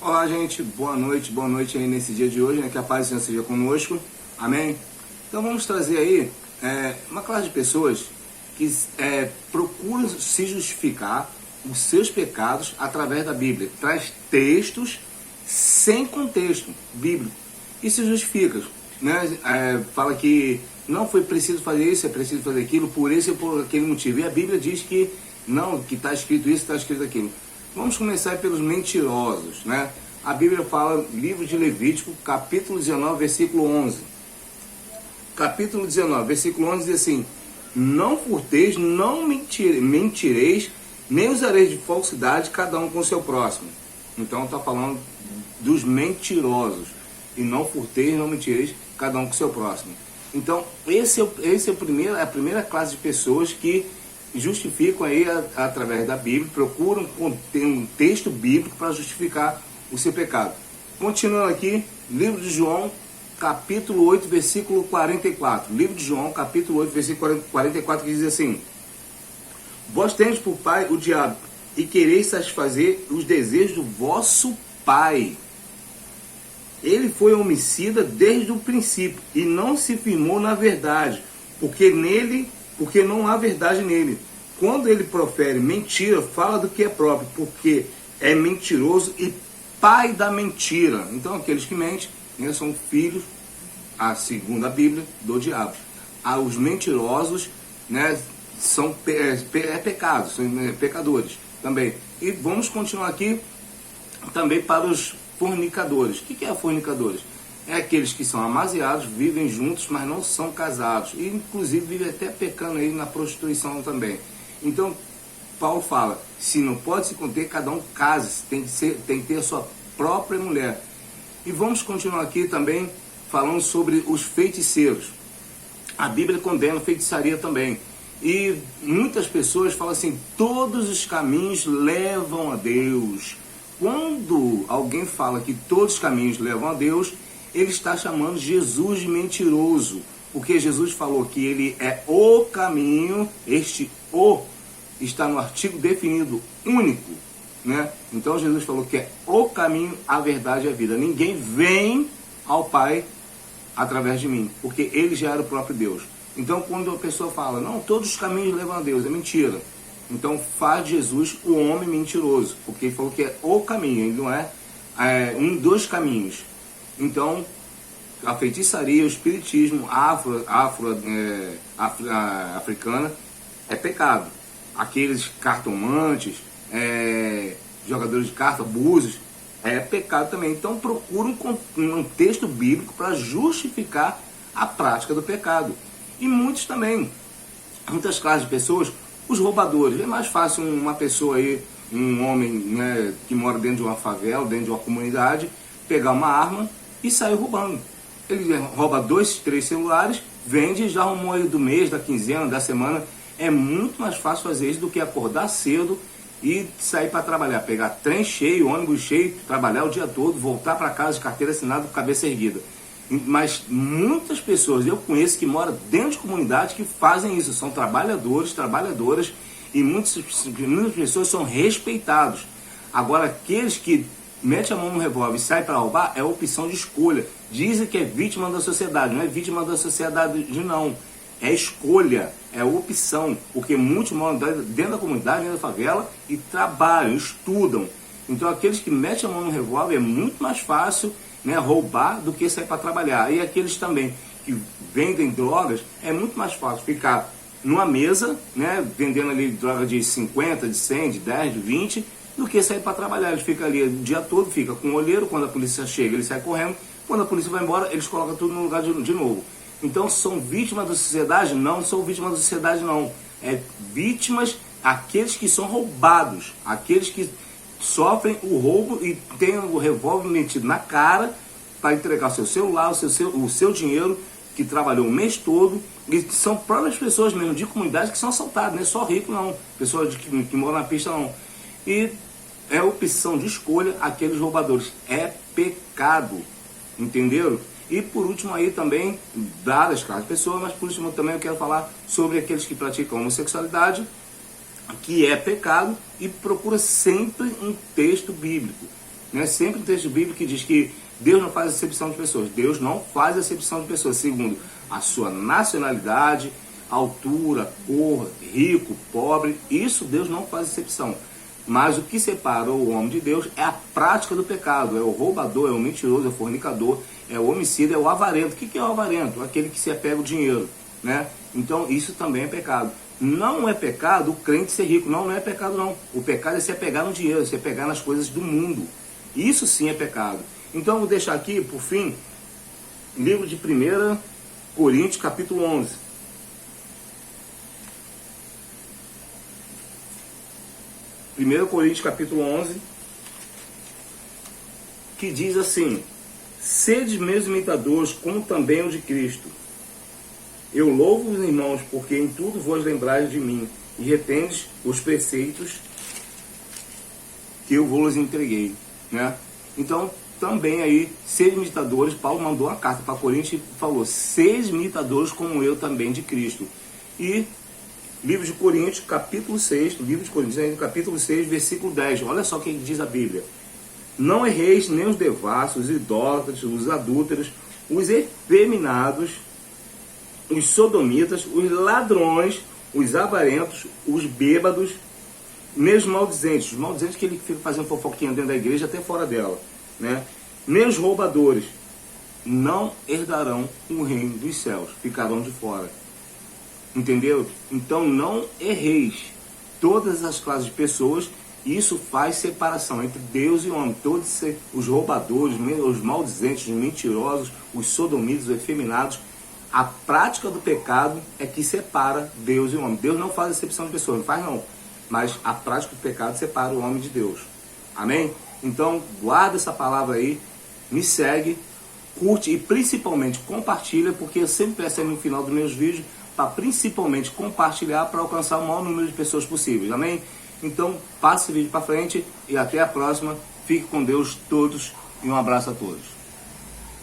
Olá, gente, boa noite aí nesse dia de hoje, né? Que a paz do Senhor seja conosco, amém? Então vamos trazer aí uma classe de pessoas que procuram se justificar os seus pecados através da Bíblia. Traz textos sem contexto bíblico e se justifica, né? Fala que não foi preciso fazer isso, é preciso fazer aquilo, por esse ou por aquele motivo. E a Bíblia diz que não, que está escrito isso, está escrito aquilo. Vamos começar pelos mentirosos, né? A Bíblia fala, livro de Levítico, capítulo 19, versículo 11. Capítulo 19, versículo 11 diz assim: não furteis, não mentireis, nem usareis de falsidade, cada um com o seu próximo. Então está falando dos mentirosos. E não furteis, não mentireis, cada um com o seu próximo. Então, esse é a primeira classe de pessoas que justificam aí através da Bíblia, procuram ter um texto bíblico para justificar o seu pecado. Continuando aqui, livro de João, capítulo 8, versículo 44. Livro de João, capítulo 8, versículo 44, que diz assim: vós tendes por pai o diabo, e quereis satisfazer os desejos do vosso pai. Ele foi homicida desde o princípio, e não se firmou na verdade, porque não há verdade nele. Quando ele profere mentira, fala do que é próprio, porque é mentiroso e pai da mentira. Então aqueles que mentem, né, são filhos, segundo a Bíblia, do diabo. Os mentirosos, né, são pecados, são pecadores também. E vamos continuar aqui também para os fornicadores. O que é fornicadores? É aqueles que são amaziados, vivem juntos, mas não são casados. E inclusive vivem até pecando aí na prostituição também. Então, Paulo fala, se não pode se conter, cada um case, tem que ter a sua própria mulher. E vamos continuar aqui também falando sobre os feiticeiros. A Bíblia condena a feitiçaria também. E muitas pessoas falam assim, todos os caminhos levam a Deus. Quando alguém fala que todos os caminhos levam a Deus, ele está chamando Jesus de mentiroso, porque Jesus falou que ele é o caminho, está no artigo definido único, né? Então Jesus falou que é o caminho, a verdade e a vida. Ninguém vem ao Pai através de mim, porque ele já era o próprio Deus. Então quando a pessoa fala, não, todos os caminhos levam a Deus, é mentira. Então faz Jesus o homem mentiroso, porque ele falou que é o caminho, ele não é um dos caminhos. Então, a feitiçaria, o espiritismo africana é pecado. Aqueles cartomantes, jogadores de carta, búzios, é pecado também. Então, procuram um texto bíblico para justificar a prática do pecado. E muitas classes de pessoas, os roubadores. É mais fácil uma pessoa aí, um homem, né, que mora dentro de uma favela, dentro de uma comunidade, pegar uma arma e sair roubando. Ele rouba 2, 3 celulares, vende e já arrumou aí do mês, da quinzena, da semana. É muito mais fácil fazer isso do que acordar cedo e sair para trabalhar. Pegar trem cheio, ônibus cheio, trabalhar o dia todo, voltar para casa de carteira assinada com cabeça erguida. Mas muitas pessoas eu conheço que moram dentro de comunidades que fazem isso. São trabalhadores, trabalhadoras, e muitas pessoas são respeitados. Agora, aqueles que mete a mão no revólver e sai para roubar, é opção de escolha. Dizem que é vítima da sociedade, não é vítima da sociedade não. É escolha, é opção, porque muitos moram dentro da comunidade, dentro da favela, e trabalham, estudam. Então aqueles que metem a mão no revólver é muito mais fácil, né, roubar do que sair para trabalhar. E aqueles também que vendem drogas, é muito mais fácil ficar numa mesa, né, vendendo ali droga de 50, de 100, de 10, de 20, do que sair para trabalhar. Ele fica ali o dia todo, fica com o olheiro, quando a polícia chega ele sai correndo, quando a polícia vai embora eles colocam tudo no lugar de novo. Então são vítimas da sociedade? Não são vítimas da sociedade não. É vítimas aqueles que são roubados, aqueles que sofrem o roubo e têm o revólver metido na cara para entregar o seu celular, o seu dinheiro, que trabalhou o mês todo, e são próprias pessoas mesmo de comunidade que são assaltadas, não é só rico não, pessoas que moram na pista não. E é opção de escolha aqueles roubadores. É pecado. Entenderam? E por último aí também, dadas as pessoas, mas por último também eu quero falar sobre aqueles que praticam homossexualidade, que é pecado, e procura sempre um texto bíblico. Né? Sempre um texto bíblico que diz que Deus não faz acepção de pessoas. Deus não faz acepção de pessoas, segundo a sua nacionalidade, altura, cor, rico, pobre. Isso Deus não faz acepção. Mas o que separa o homem de Deus é a prática do pecado. É o roubador, é o mentiroso, é o fornicador, é o homicida, é o avarento. O que é o avarento? Aquele que se apega ao dinheiro, né? Então isso também é pecado. Não é pecado o crente ser rico. Não é pecado não. O pecado é se apegar no dinheiro, se apegar nas coisas do mundo. Isso sim é pecado. Então eu vou deixar aqui, por fim, livro de 1 Coríntios, capítulo 11. 1 Coríntios capítulo 11, que diz assim: sede meus imitadores, como também o de Cristo. Eu louvo os irmãos, porque em tudo vos lembrais de mim, e retendes os preceitos que eu vos entreguei. Né? Então, também aí, sede imitadores, Paulo mandou uma carta para Coríntios e falou: sede imitadores como eu também de Cristo. E livro de Coríntios, capítulo 6, livro de Coríntios, capítulo 6, versículo 10. Olha só o que diz a Bíblia. Não erreis nem os devassos, os idólatras, os adúlteros, os efeminados, os sodomitas, os ladrões, os avarentos, os bêbados, nem os maldizentes. Os maldizentes que ele fica fazendo fofoquinha dentro da igreja até fora dela. Né? Nem os roubadores não herdarão o reino dos céus, ficarão de fora. Entendeu? Então não erreis. Todas as classes de pessoas, isso faz separação entre Deus e homem. Todos os roubadores, os maldizentes, os mentirosos, os sodomitas, os efeminados, a prática do pecado é que separa Deus e o homem. Deus não faz acepção de pessoas, não faz não. Mas a prática do pecado separa o homem de Deus. Amém? Então guarda essa palavra aí, me segue, curte e principalmente compartilha, porque eu sempre peço aí no final dos meus vídeos para principalmente compartilhar para alcançar o maior número de pessoas possíveis, amém? Então, passe esse vídeo para frente e até a próxima. Fique com Deus todos e um abraço a todos.